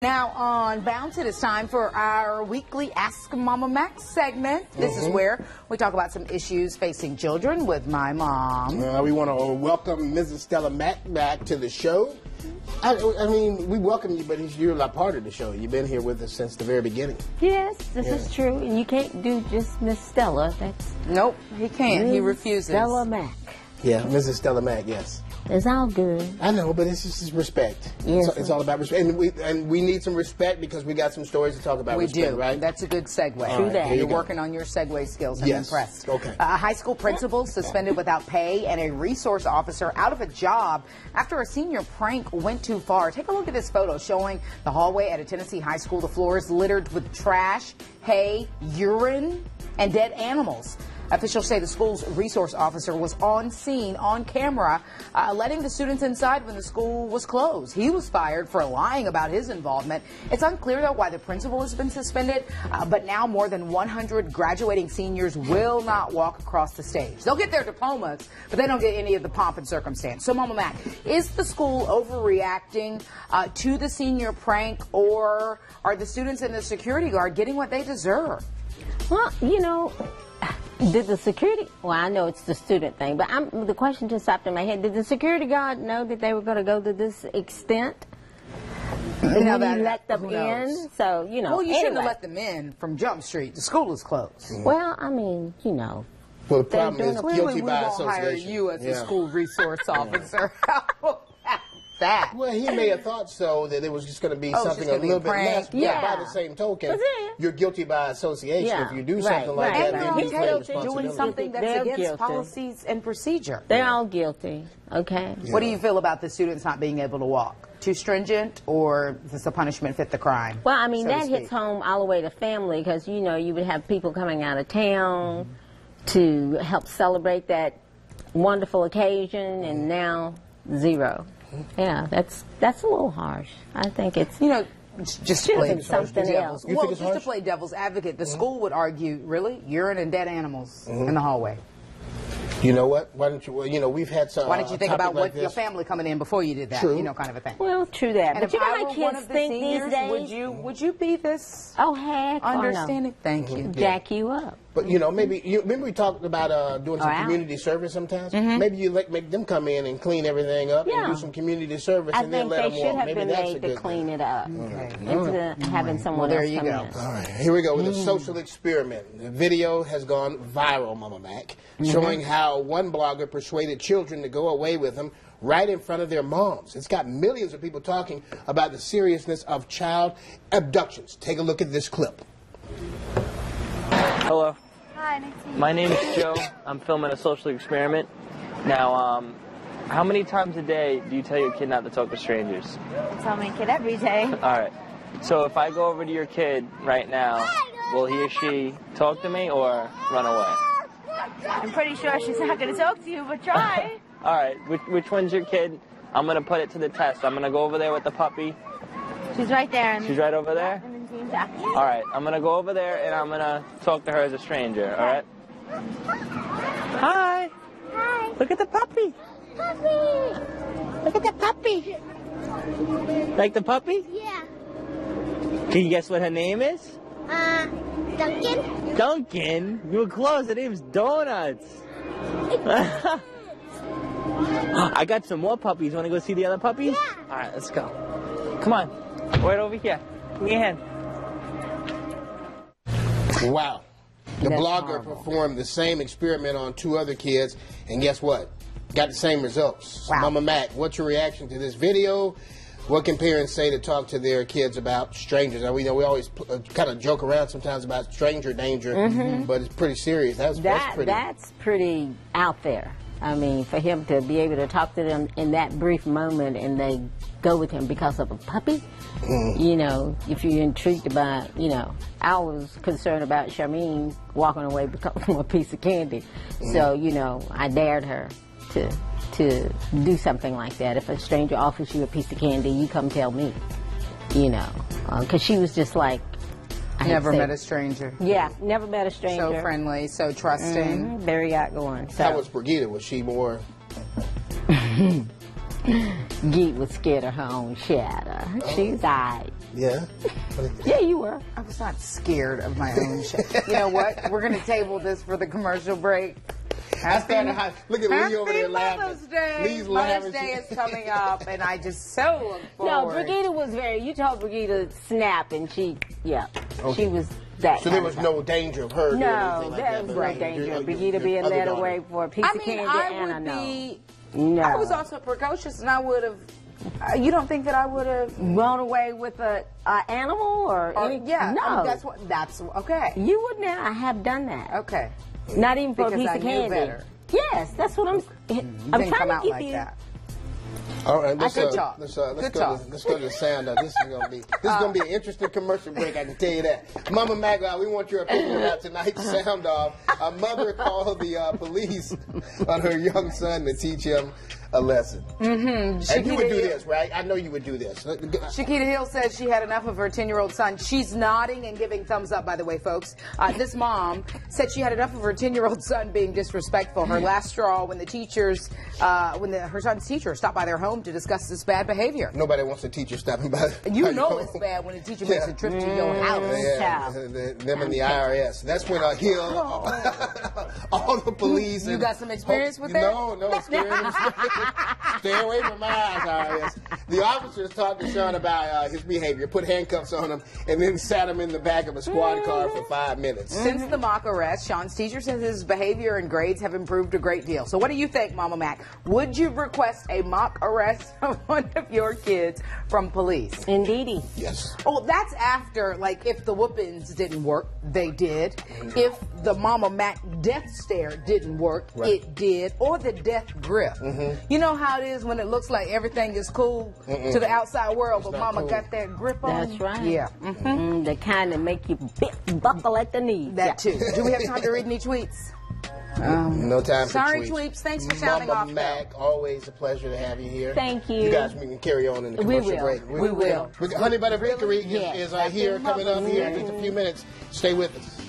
Now on Bounce It, it's time for our weekly Ask Mama Mack segment. This is where we talk about some issues facing children with my mom. We want to welcome Mrs. Stella Mack back to the show. I mean, we welcome you, but you're a part of the show. You've been here with us since the very beginning. Yes, this is true. And you can't do just Miss Stella. That's Nope, he can't. He refuses. Stella Mack. Yeah, Mrs. Stella Mack, yes. It's all good. I know, but it's just respect. Yes. It's all about respect. And we need some respect because we got some stories to talk about respect, right? That's a good segue. True that. You're working on your segue skills. I'm impressed. Okay. A high school principal suspended without pay and a resource officer out of a job after a senior prank went too far. Take a look at this photo showing the hallway at a Tennessee high school. The floor is littered with trash, hay, urine, and dead animals. Officials say the school's resource officer was on scene, on camera, letting the students inside when the school was closed. He was fired for lying about his involvement. It's unclear, though, why the principal has been suspended, but now more than 100 graduating seniors will not walk across the stage. They'll get their diplomas, but they don't get any of the pomp and circumstance. So, Mama Mack, is the school overreacting to the senior prank, or are the students and the security guard getting what they deserve? Well, you know, did the security, well, I know it's the student thing, but the question just popped in my head. Did the security guard know that they were going to go to this extent? You know, that, let them in? So, you know. Well, you shouldn't have let them in from Jump Street. The school is closed. Well, I mean, you know. Well, the problem is guilty by association. We won't hire you as a school resource officer. That. Well, he may have thought so, that it was just going to be something a little bit less. Yeah. By the same token, you're guilty by association if you do something like that. Then He's you claim responsibility. doing something that's against policies and procedure. They're all guilty. Okay. Yeah. What do you feel about the students not being able to walk? Too stringent, or does the punishment fit the crime? Well, I mean, that hits home all the way to family, because, you know, you would have people coming out of town to help celebrate that wonderful occasion, and now zero. Yeah, that's a little harsh. I think it's, you know, just to play something else. Well, just to play devil's advocate, the school would argue, really, urine and dead animals in the hallway. You know what? Why don't you? Well, you know, we've had some. Why don't you think about what your family coming in before you did that? True. You know, kind of a thing. Well, true that. And but you know how kids think these days. Would you be this? Oh, heck, understanding. No. Thank you. Jack you up. But you know, maybe remember we talked about doing some community service sometimes. Maybe you make them come in and clean everything up and do some community service, and then let them walk. I think they should have been made to clean it up instead of having someone else come in. All right, here we go with a social experiment. The video has gone viral, Mama Mack, showing how one blogger persuaded children to go away with him right in front of their moms. It's got millions of people talking about the seriousness of child abductions. Take a look at this clip. Hello. Hi, nice to meet you. My name is Joe. I'm filming a social experiment. Now, how many times a day do you tell your kid not to talk to strangers? I tell my kid every day. All right. So if I go over to your kid right now, will he or she talk to me or run away? I'm pretty sure she's not going to talk to you, but try. All right. Which one's your kid? I'm going to put it to the test. I'm going to go over there with the puppy. She's right there. She's right over there? All right. I'm going to go over there, and I'm going to talk to her as a stranger. All right? Hi. Hi. Look at the puppy. Puppy. Look at the puppy. Like the puppy? Yeah. Can you guess what her name is? Duncan. Duncan? You were close. Her name's Donuts. I got some more puppies. Want to go see the other puppies? Yeah. All right, let's go. Come on. Right over here. Give me your hand. Wow. The blogger performed the same experiment on 2 other kids, and guess what? Got the same results. Wow. Mama Mack, what's your reaction to this video? What can parents say to talk to their kids about strangers? Now, we know we always kind of joke around sometimes about stranger danger, but it's pretty serious. That's pretty out there. I mean, for him to be able to talk to them in that brief moment and they go with him because of a puppy, you know, if you're intrigued by, you know, I was concerned about Charmaine walking away because of a piece of candy. So, you know, I dared her to do something like that. If a stranger offers you a piece of candy, you come tell me, you know, because she was just like, Never met a stranger. Yeah, never met a stranger. So friendly, so trusting. Very outgoing. So. How was Brigida? Was she more? Geet was scared of her own shadow. She's all right. Yeah. Yeah, you were. I was not scared of my own shit. You know what? We're going to table this for the commercial break. Look at Lee over there Mother's laughing. Day. Lee's Mother's laughing. Day is coming up, and I just so look No, forward. Brigida was you told Brigida to snap, and she Okay. was that. So there was no danger of her doing No, anything like there that. was but no danger. your Brigida being other led daughter. away for a piece I of mean, candy, I and would be. No. I was also precocious, and I would have. You don't think that I would have run away with a animal or any? Yeah, no. I mean, that's okay. You would not have done that. Okay. Not even for Because a piece I of knew candy. better. Yes, that's what I'm Didn't trying come to out give like you. that. All right, let's Good talk. Let's Good go talk. let's go to the sound. This is gonna be an interesting commercial break. I can tell you that. Mama Mack, we want your opinion about tonight's sound off. A mother called the police on her young son to teach him a lesson. Mm-hmm. And you would do this, right? I know you would do this. Shakita Hill says she had enough of her 10-year-old son. She's nodding and giving thumbs up, by the way, folks. This mom said she had enough of her 10-year-old son being disrespectful. Her last straw when the teachers, her son's teacher stopped by their home to discuss this bad behavior. Nobody wants a teacher stopping by. You know it's bad when a teacher makes a trip to your house. Yeah, them and the IRS. That's when Hill, all the police. You and got some experience with that? No experience. Stay away from my eyes, IRS. The officers talked to Sean about his behavior, put handcuffs on him, and then sat him in the back of a squad car for 5 minutes. Since the mock arrest, Sean's teacher says his behavior and grades have improved a great deal. So what do you think, Mama Mack? Would you request a mock arrest of one of your kids from police? Indeedy. Yes. Oh, that's after, like, if the whoopings didn't work, they did. If the Mama Mack death stare didn't work, it did. Or the death grip. You know how it is when it looks like everything is cool to the outside world, but Mama got that grip on? That's right. Yeah. The kind that make you buckle at the knees. That too. Do we have time to read any tweets? No time for Sorry, tweets. Tweeps. Thanks for sounding Mama off, Mack, always a pleasure to have you here. Thank you. You guys can carry on in the commercial break. We will. Honey Butter Bakery Yes. is here coming up here in just a few minutes. Stay with us.